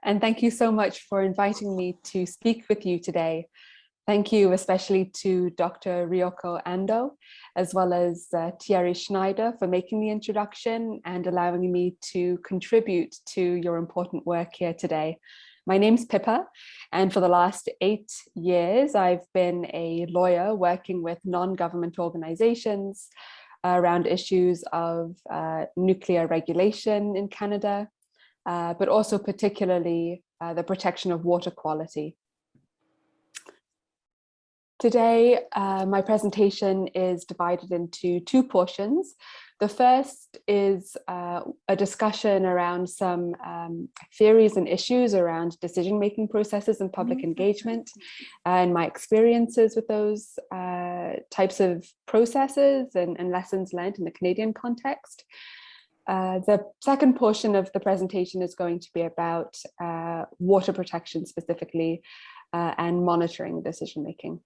and thank you so much for inviting me to speak with you today. Thank you especially to Dr. Ryoko Ando, as well as Thierry Schneider for making the introduction and allowing me to contribute to your important work here today. My name's Pippa, and for the last 8 years, I've been a lawyer working with non-government organizations around issues of nuclear regulation in Canada, but also particularly the protection of water quality. Today, my presentation is divided into 2 portions. The first is a discussion around some theories and issues around decision-making processes and public engagement, and my experiences with those types of processes and lessons learned in the Canadian context. The second portion of the presentation is going to be about water protection specifically and monitoring decision-making.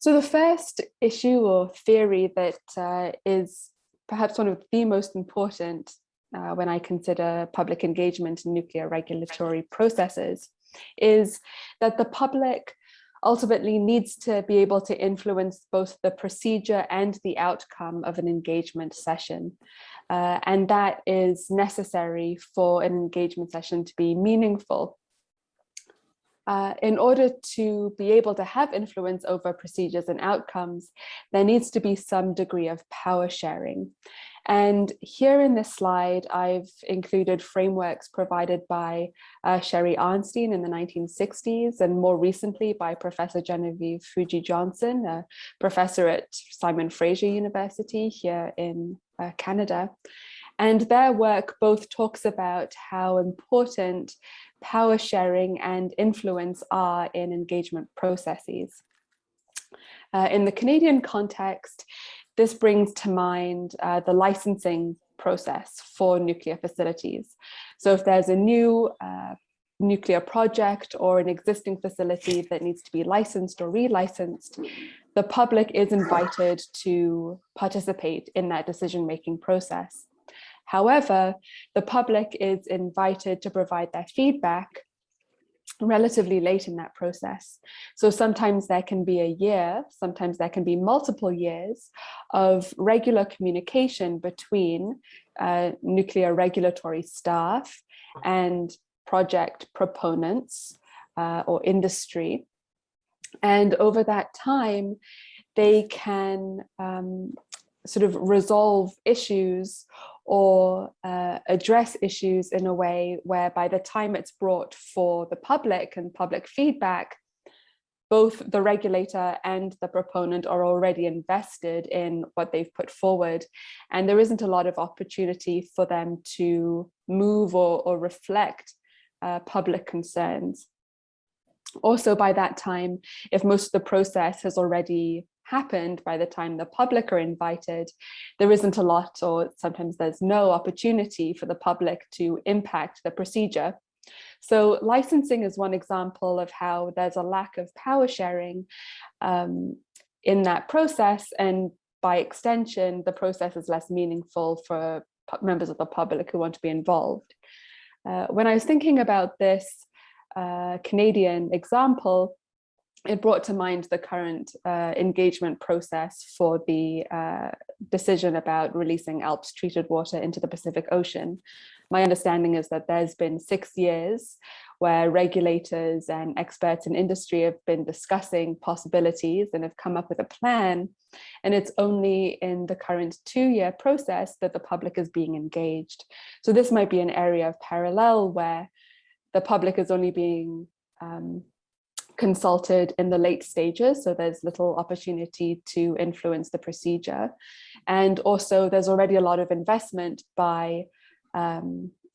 So the first issue or theory that is perhaps one of the most important when I consider public engagement in nuclear regulatory processes is that the public ultimately needs to be able to influence both the procedure and the outcome of an engagement session. And that is necessary for an engagement session to be meaningful. In order to be able to have influence over procedures and outcomes, there needs to be some degree of power sharing. And here in this slide, I've included frameworks provided by Sherry Feinstein in the 1960s, and more recently by Professor Genevieve Fuji-Johnson, a professor at Simon Fraser University here in Canada. And their work both talks about how important power sharing and influence are in engagement processes. In the Canadian context, this brings to mind the licensing process for nuclear facilities. So if there's a new nuclear project or an existing facility that needs to be licensed or relicensed, the public is invited to participate in that decision-making process. However, the public is invited to provide their feedback relatively late in that process. So sometimes there can be a year, sometimes there can be multiple years of regular communication between nuclear regulatory staff and project proponents or industry. And over that time, they can sort of resolve issues or address issues in a way where by the time it's brought for the public and public feedback, both the regulator and the proponent are already invested in what they've put forward. And there isn't a lot of opportunity for them to move or reflect public concerns. Also, by that time, if most of the process has already happened by the time the public are invited, there isn't a lot, or sometimes there's no opportunity for the public to impact the procedure. So licensing is one example of how there's a lack of power sharing in that process, and by extension, the process is less meaningful for members of the public who want to be involved. When I was thinking about this Canadian example, it brought to mind the current engagement process for the decision about releasing ALPS treated water into the Pacific Ocean. My understanding is that there's been 6 years where regulators and experts in industry have been discussing possibilities and have come up with a plan. And it's only in the current 2-year process that the public is being engaged. So this might be an area of parallel where the public is only being consulted in the late stages, so there's little opportunity to influence the procedure. And also there's already a lot of investment by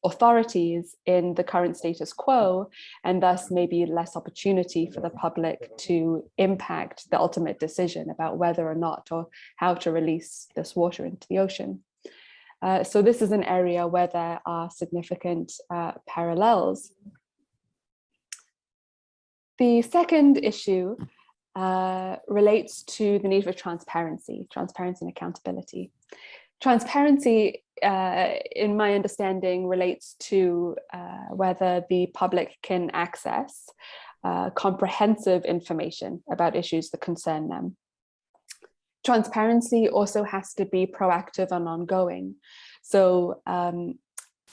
authorities in the current status quo, and thus maybe less opportunity for the public to impact the ultimate decision about whether or not or how to release this water into the ocean. So this is an area where there are significant parallels. The second issue relates to the need for transparency and accountability. Transparency, in my understanding, relates to whether the public can access comprehensive information about issues that concern them. Transparency also has to be proactive and ongoing. So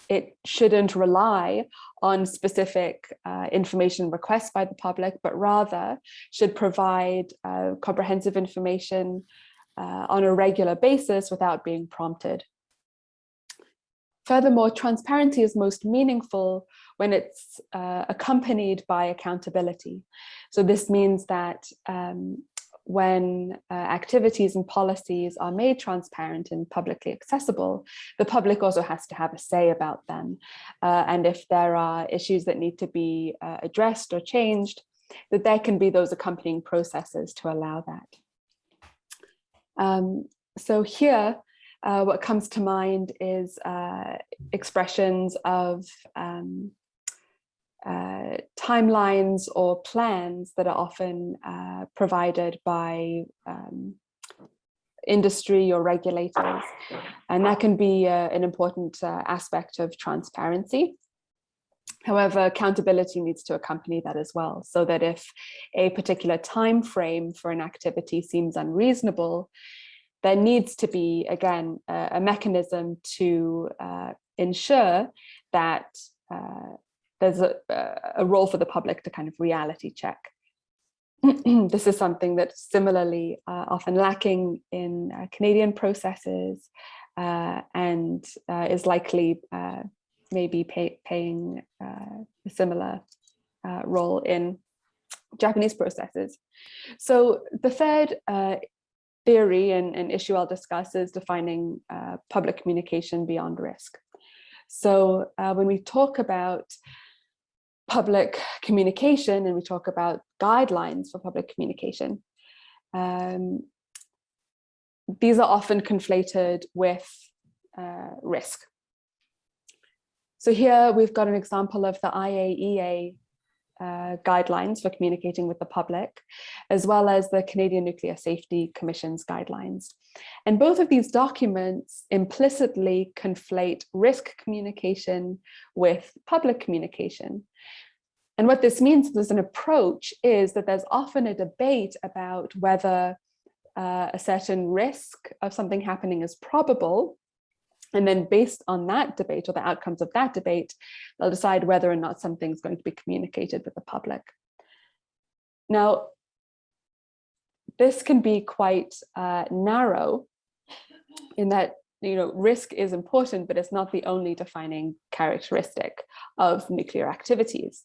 it shouldn't rely on specific information requests by the public, but rather should provide comprehensive information on a regular basis without being prompted. Furthermore, transparency is most meaningful when it's accompanied by accountability. So this means that when activities and policies are made transparent and publicly accessible, the public also has to have a say about them. And if there are issues that need to be addressed or changed, that there can be those accompanying processes to allow that. So here, what comes to mind is expressions of timelines or plans that are often provided by industry or regulators. And that can be an important aspect of transparency. However, accountability needs to accompany that as well, so that if a particular time frame for an activity seems unreasonable, there needs to be, again, a mechanism to ensure that there's a role for the public to kind of reality check. This is something that's similarly often lacking in Canadian processes and is likely maybe paying a similar role in Japanese processes. So the third theory and issue I'll discuss is defining public communication beyond risk. So when we talk about public communication and we talk about guidelines for public communication, these are often conflated with risk. So here we've got an example of the IAEA guidelines for communicating with the public, as well as the Canadian Nuclear Safety Commission's guidelines. And both of these documents implicitly conflate risk communication with public communication. And what this means as an approach is that there's often a debate about whether a certain risk of something happening is probable. And then based on that debate or the outcomes of that debate, they'll decide whether or not something's going to be communicated with the public. Now, this can be quite narrow in that, you know, risk is important, but it's not the only defining characteristic of nuclear activities.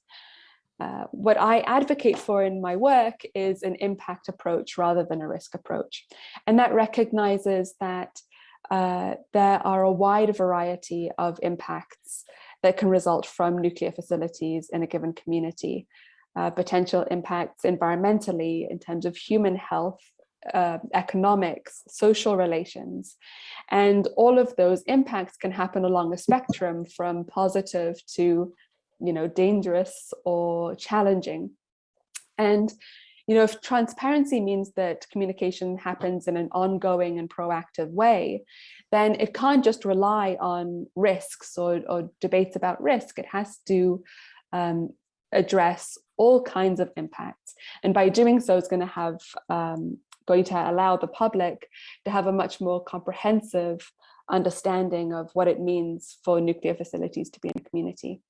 What I advocate for in my work is an impact approach rather than a risk approach. And that recognizes that there are a wide variety of impacts that can result from nuclear facilities in a given community. Potential impacts environmentally in terms of human health, economics, social relations. And all of those impacts can happen along a spectrum from positive to, you know, dangerous or challenging. And you know, if transparency means that communication happens in an ongoing and proactive way, then it can't just rely on risks or debates about risk. It has to address all kinds of impacts. And by doing so, it's going to allow the public to have a much more comprehensive understanding of what it means for nuclear facilities to be in a community.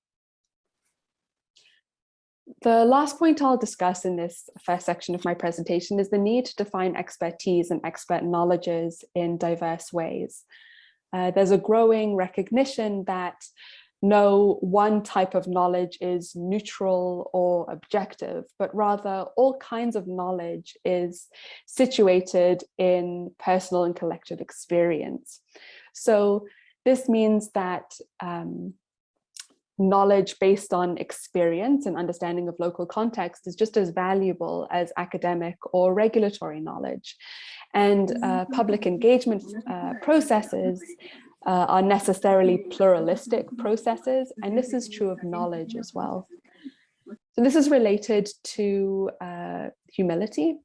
The last point I'll discuss in this first section of my presentation is the need to define expertise and expert knowledges in diverse ways. There's a growing recognition that no one type of knowledge is neutral or objective, but rather all kinds of knowledge is situated in personal and collective experience. So this means that knowledge based on experience and understanding of local context is just as valuable as academic or regulatory knowledge. And public engagement processes are necessarily pluralistic processes, and this is true of knowledge as well. So this is related to humility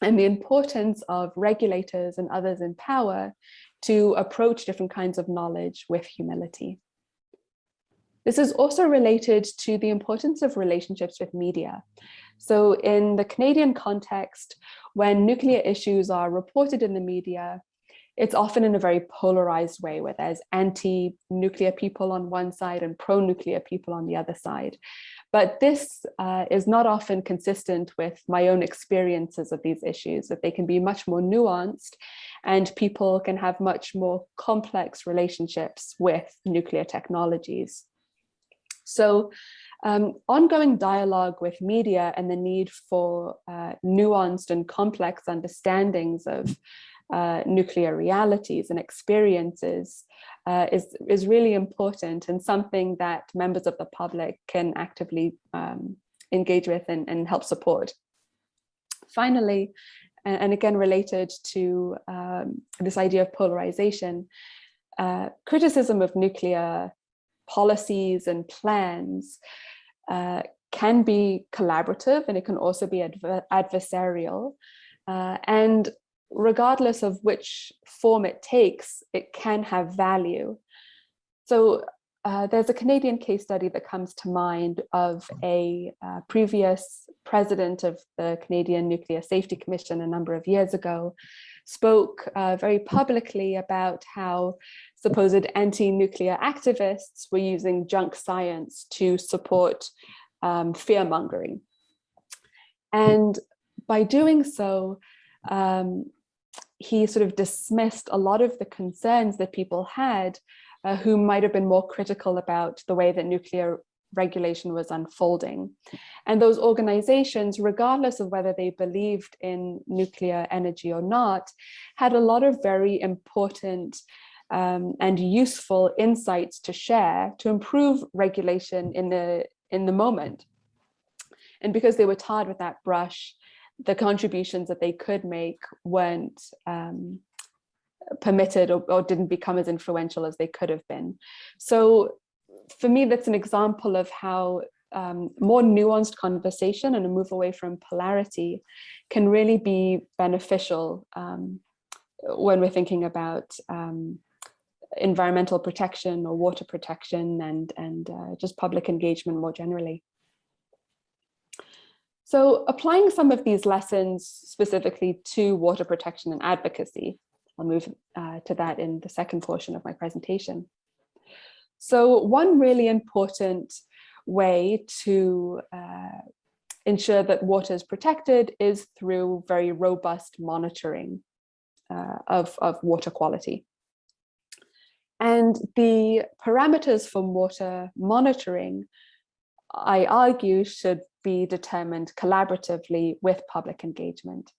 and the importance of regulators and others in power to approach different kinds of knowledge with humility. This is also related to the importance of relationships with media. So in the Canadian context, when nuclear issues are reported in the media, it's often in a very polarized way, where there's anti-nuclear people on one side and pro-nuclear people on the other side. But this is not often consistent with my own experiences of these issues, that they can be much more nuanced and people can have much more complex relationships with nuclear technologies. So ongoing dialogue with media and the need for nuanced and complex understandings of nuclear realities and experiences is really important, and something that members of the public can actively engage with and help support. Finally, and again related to this idea of polarization, criticism of nuclear policies and plans can be collaborative, and it can also be adversarial. And regardless of which form it takes, it can have value. So there's a Canadian case study that comes to mind of a previous president of the Canadian Nuclear Safety Commission a number of years ago, spoke very publicly about how supposed anti-nuclear activists were using junk science to support fear-mongering. And by doing so, he sort of dismissed a lot of the concerns that people had who might have been more critical about the way that nuclear regulation was unfolding. And those organizations, regardless of whether they believed in nuclear energy or not, had a lot of very important and useful insights to share to improve regulation in the moment. And because they were tarred with that brush, the contributions that they could make weren't permitted or didn't become as influential as they could have been. So for me, that's an example of how more nuanced conversation and a move away from polarity can really be beneficial when we're thinking about environmental protection or water protection and just public engagement more generally. So applying some of these lessons specifically to water protection and advocacy, I'll move to that in the second portion of my presentation. So one really important way to ensure that water is protected is through very robust monitoring of water quality. And the parameters for water monitoring, I argue, should be determined collaboratively with public engagement.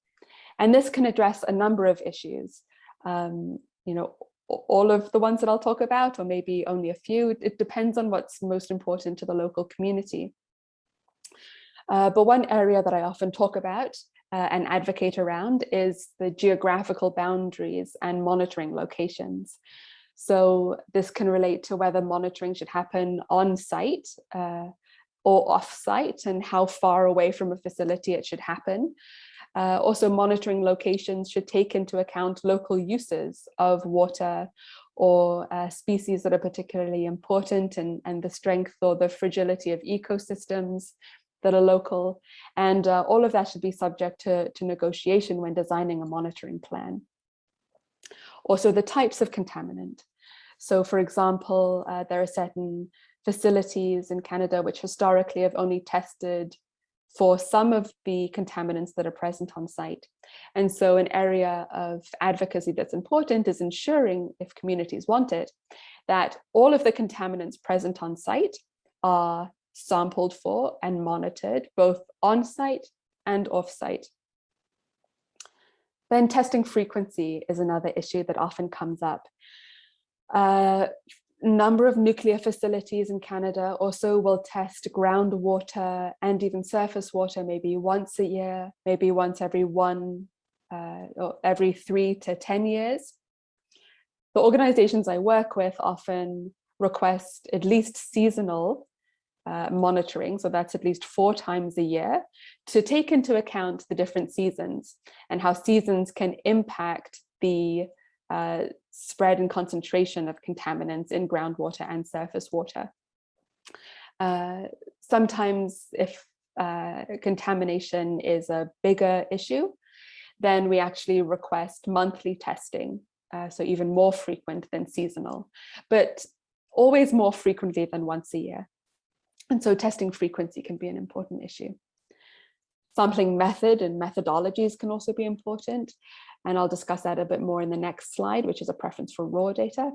And this can address a number of issues. All of the ones that I'll talk about, or maybe only a few. It depends on what's most important to the local community. But one area that I often talk about and advocate around is the geographical boundaries and monitoring locations. So this can relate to whether monitoring should happen on site or off site, and how far away from a facility it should happen. Also, monitoring locations should take into account local uses of water or species that are particularly important, and the strength or the fragility of ecosystems that are local. And all of that should be subject to negotiation when designing a monitoring plan. Also, the types of contaminant. So, for example, there are certain facilities in Canada which historically have only tested for some of the contaminants that are present on site. And so an area of advocacy that's important is ensuring, if communities want it, that all of the contaminants present on site are sampled for and monitored, both on site and off site. Then testing frequency is another issue that often comes up. Number of nuclear facilities in Canada also will test groundwater and even surface water maybe once a year, maybe once every or every 3 to 10 years. The organizations I work with often request at least seasonal monitoring, so that's at least 4 times a year, to take into account the different seasons and how seasons can impact the spread and concentration of contaminants in groundwater and surface water. Sometimes if contamination is a bigger issue, then we actually request monthly testing, so even more frequent than seasonal, but always more frequently than once a year. And so testing frequency can be an important issue. Sampling method and methodologies can also be important, and I'll discuss that a bit more in the next slide, which is a preference for raw data.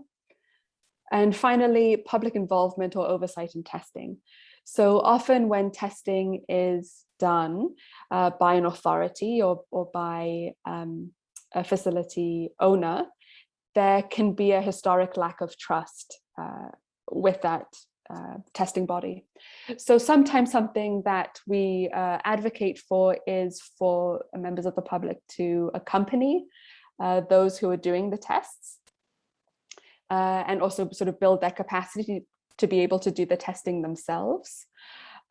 And finally, public involvement or oversight in testing. So often when testing is done by an authority or by a facility owner, there can be a historic lack of trust with that testing body. So sometimes something that we advocate for is for members of the public to accompany those who are doing the tests, and also sort of build their capacity to be able to do the testing themselves,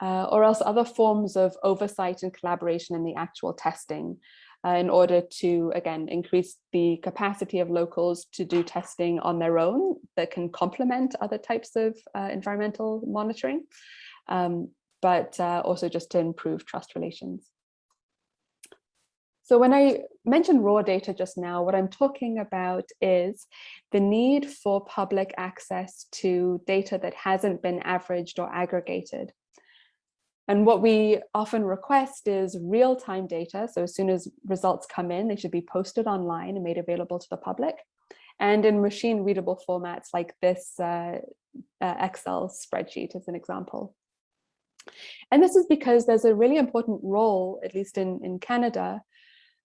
or else other forms of oversight and collaboration in the actual testing, in order to, again, increase the capacity of locals to do testing on their own that can complement other types of environmental monitoring, but also just to improve trust relations. So when I mentioned raw data just now, what I'm talking about is the need for public access to data that hasn't been averaged or aggregated. And what we often request is real-time data. So as soon as results come in, they should be posted online and made available to the public, and in machine-readable formats like this Excel spreadsheet as an example. And this is because there's a really important role, at least in Canada,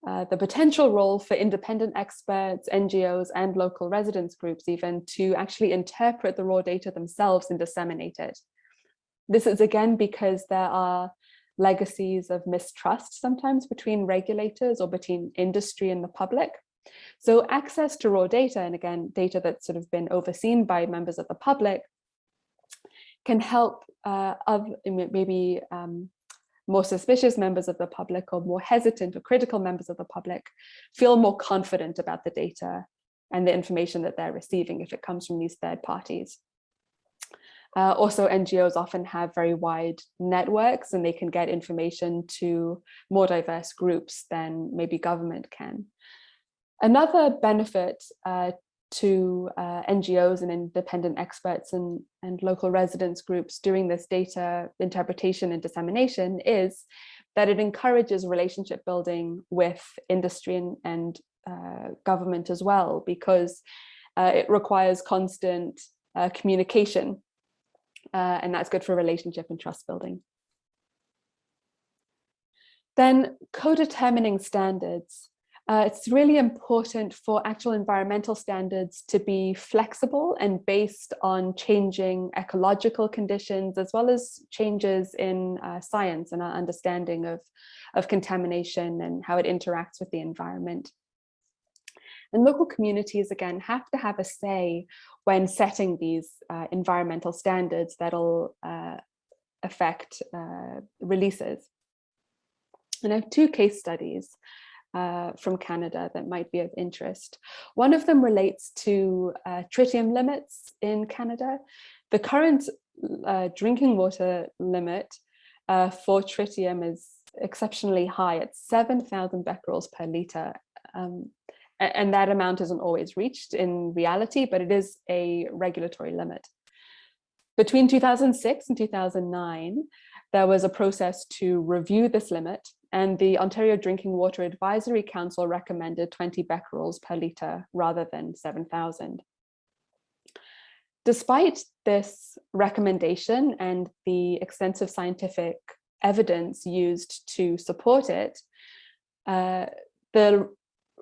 the potential role for independent experts, NGOs, and local residents groups even to actually interpret the raw data themselves and disseminate it. This is again because there are legacies of mistrust sometimes between regulators or between industry and the public. So access to raw data, and again, data that's sort of been overseen by members of the public, can help maybe more suspicious members of the public or more hesitant or critical members of the public feel more confident about the data and the information that they're receiving if it comes from these third parties. Also, NGOs often have very wide networks and they can get information to more diverse groups than maybe government can. Another benefit to NGOs and independent experts and local residents groups doing this data interpretation and dissemination is that it encourages relationship building with industry and government as well, because it requires constant communication. And that's good for relationship and trust building. Then co-determining standards. It's really important for actual environmental standards to be flexible and based on changing ecological conditions, as well as changes in science and our understanding of contamination and how it interacts with the environment. And local communities, again, have to have a say when setting these environmental standards that'll affect releases. And I have two case studies from Canada that might be of interest. One of them relates to tritium limits in Canada. The current drinking water limit for tritium is exceptionally high. It's 7,000 becquerels per litre. And that amount isn't always reached in reality, but it is a regulatory limit. Between 2006 and 2009, there was a process to review this limit, and the Ontario Drinking Water Advisory Council recommended 20 becquerels per litre rather than 7,000. Despite this recommendation and the extensive scientific evidence used to support it, the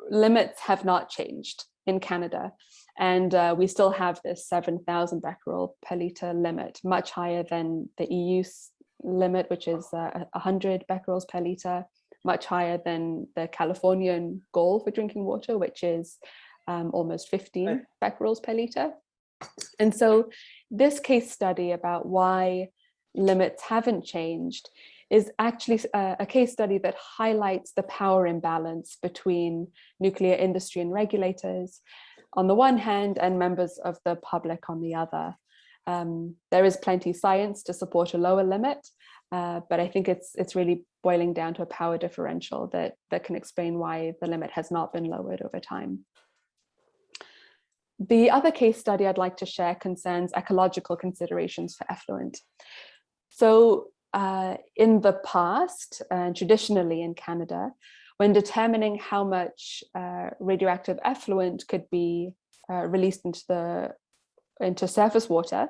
limits have not changed in Canada. And we still have this 7,000 becquerel per litre limit, much higher than the EU limit, which is 100 becquerels per litre, much higher than the Californian goal for drinking water, which is almost 15 becquerels per litre. And so this case study about why limits haven't changed is actually a case study that highlights the power imbalance between nuclear industry and regulators, on the one hand and members of the public on the other. There is plenty of science to support a lower limit, but I think it's really boiling down to a power differential that can explain why the limit has not been lowered over time. The other case study I'd like to share concerns ecological considerations for effluent. So in the past, traditionally in Canada, when determining how much radioactive effluent could be released into surface water,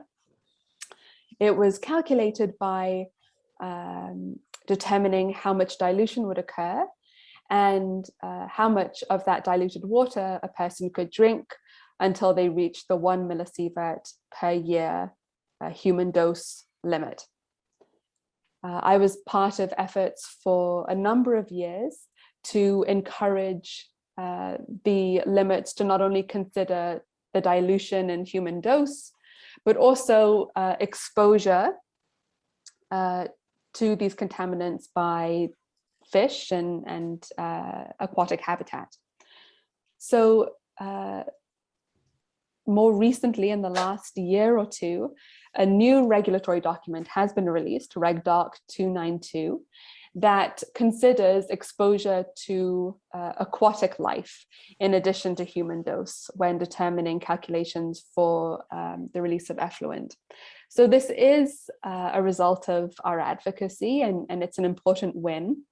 it was calculated by determining how much dilution would occur and how much of that diluted water a person could drink until they reached the 1 millisievert per year human dose limit. I was part of efforts for a number of years to encourage the limits to not only consider the dilution and human dose, but also exposure to these contaminants by fish and aquatic habitat. So more recently, in the last year or two, a new regulatory document has been released, Reg Doc 292, that considers exposure to aquatic life in addition to human dose when determining calculations for the release of effluent. So this is a result of our advocacy, and it's an important win.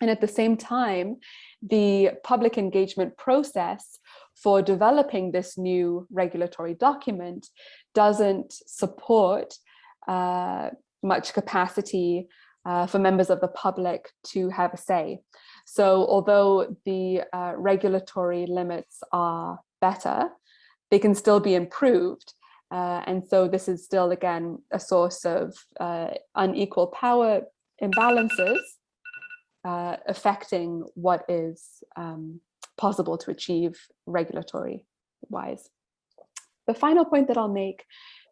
And at the same time, the public engagement process for developing this new regulatory document doesn't support much capacity for members of the public to have a say. So although the regulatory limits are better, they can still be improved. And so this is still, again, a source of unequal power imbalances affecting what is possible to achieve regulatory-wise. The final point that I'll make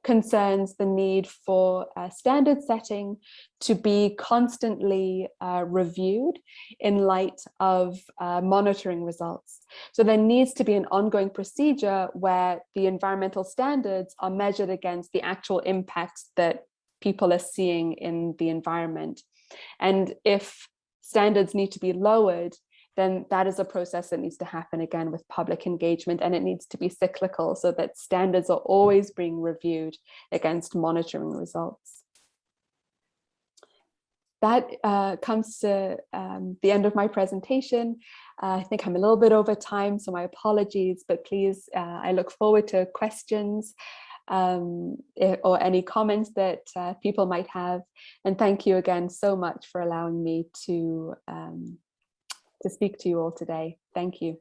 concerns the need for standard setting to be constantly reviewed in light of monitoring results. So there needs to be an ongoing procedure where the environmental standards are measured against the actual impacts that people are seeing in the environment. And if standards need to be lowered, then that is a process that needs to happen again with public engagement, and it needs to be cyclical so that standards are always being reviewed against monitoring results. That comes to the end of my presentation. I think I'm a little bit over time, so my apologies, but please, I look forward to questions or any comments that people might have. And thank you again so much for allowing me to speak to you all today. Thank you.